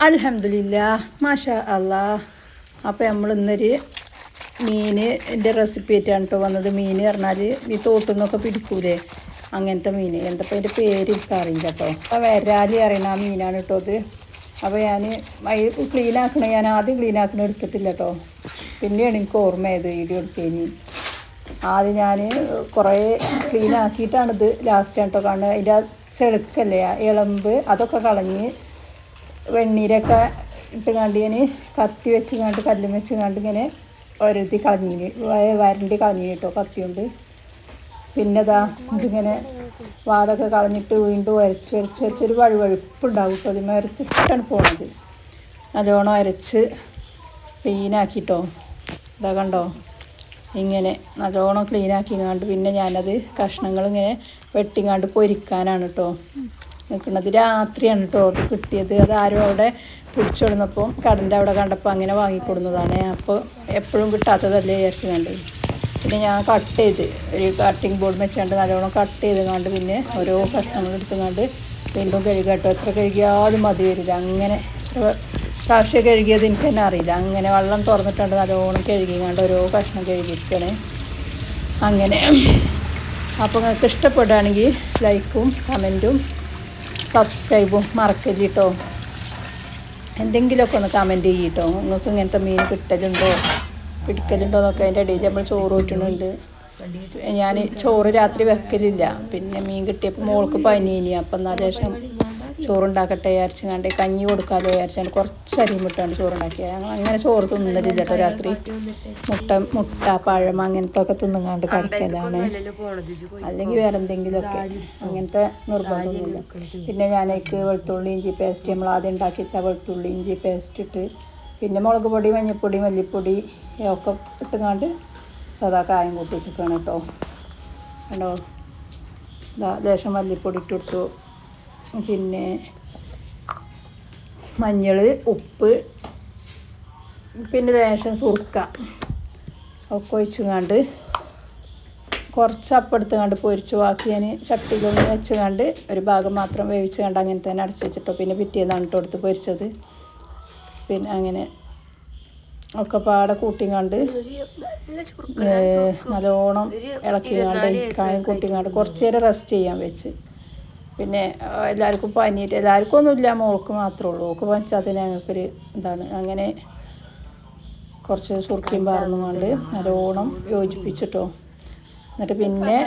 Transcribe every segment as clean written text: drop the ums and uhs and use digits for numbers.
അൽഹംദുലില്ലാ മാഷാ അല്ലാ. അപ്പോൾ നമ്മൾ ഇന്നൊരു മീനിൻ്റെ റെസിപ്പി ആയിട്ടാണ് കേട്ടോ വന്നത്. മീൻ പറഞ്ഞാൽ ഈ തോട്ടിൽ നിന്നൊക്കെ പിടിക്കൂലേ, അങ്ങനത്തെ മീൻ. എന്തപ്പോൾ അതിൻ്റെ പേര് എനിക്കറിയില്ല കേട്ടോ. അപ്പോൾ വരാലി അറിയണ ആ മീനാണ് കേട്ടോ അത്. അപ്പോൾ ഞാൻ ഞാൻ ആദ്യം ക്ലീൻ ആക്കണ എടുത്തിട്ടില്ല കേട്ടോ. പിന്നെയാണ് എനിക്ക് ഓർമ്മയായത് വീഡിയോ എടുത്തതിന്. ആദ്യം ഞാൻ കുറേ ക്ലീൻ ആക്കിയിട്ടാണിത് ലാസ്റ്റ് കേട്ടോ കാണുന്നത്. അതിൻ്റെ ആ ചെളുക്കല്ലേ, ആ ഇളമ്പ് അതൊക്കെ കളഞ്ഞ് വെണ്ണീരൊക്കെ ഇട്ട് കണ്ട് ഞാൻ കത്തി വെച്ച് കണ്ട് കല്ലും വെച്ച് കണ്ട് ഇങ്ങനെ ഒരത്തി കളഞ്ഞിന്, വരണ്ടി കളഞ്ഞിന് കേട്ടോ കത്തി കൊണ്ട്. പിന്നെ ഇതാ ഇതിങ്ങനെ വാതൊക്കെ കളഞ്ഞിട്ട് വീണ്ടും ഉരച്ചൊരു വഴുവഴുപ്പുണ്ടാവും കേട്ടോ. അതിന് ഉരച്ചിട്ടാണ് പോണത്. നല്ലോണം ഉരച്ച് ക്ലീനാക്കിട്ടോ. ഇതാ കണ്ടോ, ഇങ്ങനെ നല്ലോണം ക്ലീനാക്കിങ്ങാണ്ട് പിന്നെ ഞാനത് കഷ്ണങ്ങളിങ്ങനെ വെട്ടിങ്ങാണ്ട് പൊരിക്കാനാണ് കേട്ടോ നിൽക്കുന്നത്. രാത്രിയാണ് കേട്ടോ അത് കിട്ടിയത്. അത് ആരും അവിടെ പിടിച്ചിടുന്നപ്പോൾ കടൻ്റെ അവിടെ കണ്ടപ്പോൾ അങ്ങനെ വാങ്ങിക്കൊടുന്നതാണ്. അപ്പോൾ എപ്പോഴും കിട്ടാത്തതല്ലേ വിചാരിച്ച് കണ്ട് പിന്നെ ഞാൻ കട്ട് ചെയ്ത് ഒരു കട്ടിങ് ബോർഡ് വെച്ചാണ്ട് നല്ലോണം കട്ട് ചെയ്ത് കണ്ട് പിന്നെ ഓരോ കഷ്ണങ്ങൾ എടുത്തുകൊണ്ട് വീണ്ടും കഴുകാട്ടോ. എത്ര കഴുകിയാലും മതി വരില്ല. അങ്ങനെ പ്രാവശ്യം കഴുകിയത് എനിക്ക് തന്നെ അറിയില്ല. അങ്ങനെ വെള്ളം തുറന്നിട്ടുണ്ട് നല്ലോണം കഴുകിങ്ങാണ്ട് ഓരോ കഷ്ണം കഴുകിയിരിക്കണേ അങ്ങനെ. അപ്പോൾ നിങ്ങൾക്ക് ഇഷ്ടപ്പെടുകയാണെങ്കിൽ ലൈക്കും കമൻറ്റും സബ്സ്ക്രൈബും മറക്കരുത് കേട്ടോ. എന്തെങ്കിലുമൊക്കെ ഒന്ന് കമൻറ്റ് ചെയ്യട്ടോ. നിങ്ങൾക്ക് ഇങ്ങനത്തെ മീൻ കിട്ടലുണ്ടോ പിടിക്കലുണ്ടോ എന്നൊക്കെ. അതിൻ്റെ ഇടയിൽ നമ്മൾ ചോറ് കൂട്ടുന്നുണ്ട്. ഞാൻ ചോറ് രാത്രി വെക്കലില്ല. പിന്നെ മീൻ കിട്ടിയപ്പോൾ മോൾക്ക് പനിയിനി. അപ്പം എന്നാൽ ശേഷം ചോറുണ്ടാക്കട്ടെ വിചാരിച്ച് കണ്ട് കഞ്ഞി കൊടുക്കാമല്ലോ വിചാരിച്ചാൽ കുറച്ച് അരിയും വിട്ടാണ്ട് ചോറുണ്ടാക്കിയത്. ഞങ്ങൾ അങ്ങനെ ചോറ് തിന്നുന്നില്ല കേട്ടോ രാത്രി. മുട്ട പഴം അങ്ങനത്തെ ഒക്കെ തിന്നുങ്ങാണ്ട് കിടക്കലാണ്. അല്ലെങ്കിൽ വേറെ എന്തെങ്കിലുമൊക്കെ, അങ്ങനത്തെ നിർബന്ധമൊന്നുമില്ല. പിന്നെ ഞാനേക്ക് വെളുത്തുള്ളി ഇഞ്ചി പേസ്റ്റ് നമ്മൾ ആദ്യം ഉണ്ടാക്കി വെച്ചാൽ വെളുത്തുള്ളി ഇഞ്ചി പേസ്റ്റ് ഇട്ട് പിന്നെ മുളക് പൊടി മഞ്ഞൾപ്പൊടി മല്ലിപ്പൊടി ഒക്കെ ഇട്ടുങ്ങാണ്ട് സദാ കായം കൂട്ടി വെച്ചിട്ടാണ് കേട്ടോ. കണ്ടോ, ലേശം മല്ലിപ്പൊടി ഇട്ട് കൊടുത്തു. പിന്നെ മഞ്ഞൾ ഉപ്പ് പിന്നെ ലേശം സുർക്ക ഒക്കെ ഒഴിച്ചുകൊണ്ട് കുറച്ച് അപ്പം എടുത്തുകൊണ്ട് പൊരിച്ചു. ബാക്കി ഞാൻ ചട്ടിയിലൊന്ന് വെച്ചുകൊണ്ട് ഒരു ഭാഗം മാത്രം വേവിച്ച് കണ്ട് അങ്ങനെ തന്നെ അടച്ചു വെച്ചിട്ടോ. പിന്നെ പിറ്റേന്നാണ് ഇട്ട് കൊടുത്ത് പൊരിച്ചത്. പിന്നെ അങ്ങനെ ഒക്കെ പാടെ കൂട്ടിങ്ങാണ്ട് നല്ലോണം ഇളക്കിങ്ങാണ്ട് കായം കൂട്ടിങ്ങാണ്ട് കുറച്ച് നേരം റെസ്റ്റ് ചെയ്യാൻ വെച്ച്. പിന്നെ എല്ലാവർക്കും പനിയിട്ട് എല്ലാവർക്കും ഒന്നുമില്ല, മോൾക്ക് മാത്രമേ ഉള്ളൂ. ഓൾക്ക് പനിച്ചാൽ ഞങ്ങൾക്കൊരു ഇതാണ്. അങ്ങനെ കുറച്ച് സുർക്കയും പറന്നുകൊണ്ട് നല്ലോണം യോജിപ്പിച്ചിട്ടോ. എന്നിട്ട് പിന്നെ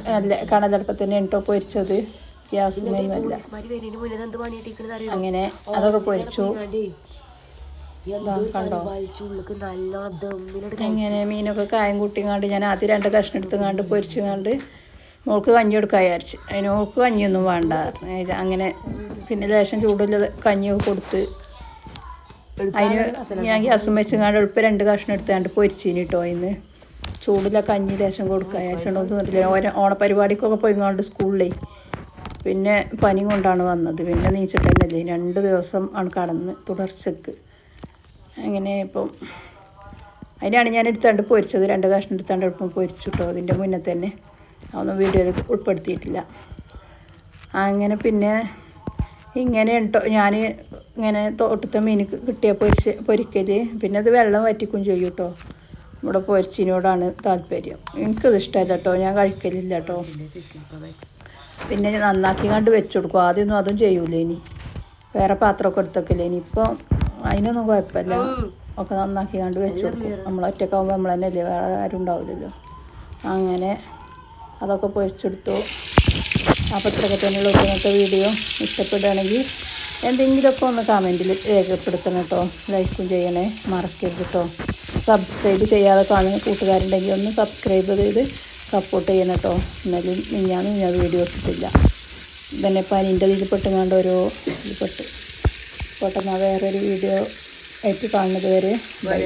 നല്ല കണലടുപ്പത്ത് തന്നെ കേട്ടോ പൊരിച്ചത്, ഗ്യാസിനൊന്നുമല്ല. അങ്ങനെ അതൊക്കെ പൊരിച്ചു. കണ്ടോ അങ്ങനെ മീനൊക്കെ കായം കൂട്ടിങ്ങാണ്ട് ഞാൻ ആദ്യം 2 കഷ്ണം എടുത്തുങ്ങാണ്ട് പൊരിച്ചുങ്ങാണ്ട് മോൾക്ക് കഞ്ഞി കൊടുക്കാൻ വിചാരിച്ച്. അതിന് മോൾക്ക് കഞ്ഞിയൊന്നും വേണ്ട അങ്ങനെ. പിന്നെ ലേശം ചൂടുള്ള കഞ്ഞിയൊക്കെ കൊടുത്ത് അതിന് ഞാൻ ഗ്യാസും വെച്ചുങ്ങാണ്ട് എളുപ്പം 2 കഷ്ണം എടുത്തുകൊണ്ട് പൊരിച്ചിന് കേട്ടോ. അതിന് ചൂടുള്ള കഞ്ഞി ലേശം കൊടുക്കാൻ വിചാരിച്ചോണ്ടൊന്നും തോന്നില്ല. ഓണപരിപാടിക്കൊക്കെ പോയിങ്ങാണ്ട് സ്കൂളിലേ പിന്നെ പനി കൊണ്ടാണ് വന്നത്. പിന്നെ നീച്ചിട്ട് തന്നെയല്ലേ 2 ദിവസം ആണ് കടന്ന് തുടർച്ചക്ക്. അങ്ങനെ ഇപ്പം അതിനാണ് ഞാൻ എടുത്താണ്ട് പൊരിച്ചത്. 2 കഷ്ണം എടുത്താണ്ട് എളുപ്പം പൊരിച്ചു കേട്ടോ. അതിൻ്റെ മുന്നേ തന്നെ അതൊന്നും വീഡിയോയിൽ ഉൾപ്പെടുത്തിയിട്ടില്ല. അങ്ങനെ പിന്നെ ഇങ്ങനെ കേട്ടോ ഞാൻ ഇങ്ങനെ തോട്ടത്തെ മീൻ കിട്ടിയ പൊരിക്കൽ. പിന്നെ അത് വെള്ളം വറ്റിക്കും ചെയ്യും കേട്ടോ. ഇവിടെ പൊരിച്ചിനോടാണ് താല്പര്യം. എനിക്കത് ഇഷ്ടമല്ല കേട്ടോ, ഞാൻ കഴിക്കലില്ല കേട്ടോ. പിന്നെ നന്നാക്കി കണ്ട് വെച്ച് കൊടുക്കും. ആദ്യമൊന്നും അതും ചെയ്യൂലേ, ഇനി വേറെ പാത്രമൊക്കെ എടുത്തൊക്കില്ലേ. ഇനിയിപ്പോൾ അതിനൊന്നും കുഴപ്പമില്ല, ഒക്കെ നന്നാക്കി കണ്ട് വെച്ച് കൊടുക്കും. നമ്മൾ ഒറ്റക്കാവുമ്പോൾ നമ്മൾ തന്നെ അല്ലേ, വേറെ ആരും ഉണ്ടാവില്ലല്ലോ. അങ്ങനെ അതൊക്കെ പൊരിച്ചെടുത്തു. അപ്പോൾ ഇത്രയൊക്കെ തന്നെയുള്ള ഇന്നത്തെ വീഡിയോ. ഇഷ്ടപ്പെടുകയാണെങ്കിൽ എന്തെങ്കിലുമൊക്കെ ഒന്ന് കമൻറ്റിൽ രേഖപ്പെടുത്തണം കേട്ടോ. ലൈക്കും ചെയ്യണേ മറക്കരുത് കേട്ടോ. സബ്സ്ക്രൈബ് ചെയ്യാതെ കാണുന്ന കൂട്ടുകാരുണ്ടെങ്കിൽ ഒന്ന് സബ്സ്ക്രൈബ് ചെയ്ത് സപ്പോർട്ട് ചെയ്യണം കേട്ടോ. എന്നാലും ഞാൻ വീഡിയോ ഇട്ടിട്ടില്ല. തന്നെ പനീൻ്റെ ഇതിൽ പെട്ടുങ്ങാണ്ട് ഓരോ ഇതിൽ പെട്ടെന്ന് വേറൊരു വീഡിയോ ആയിട്ട് കാണുന്നത് വരെ ബൈ.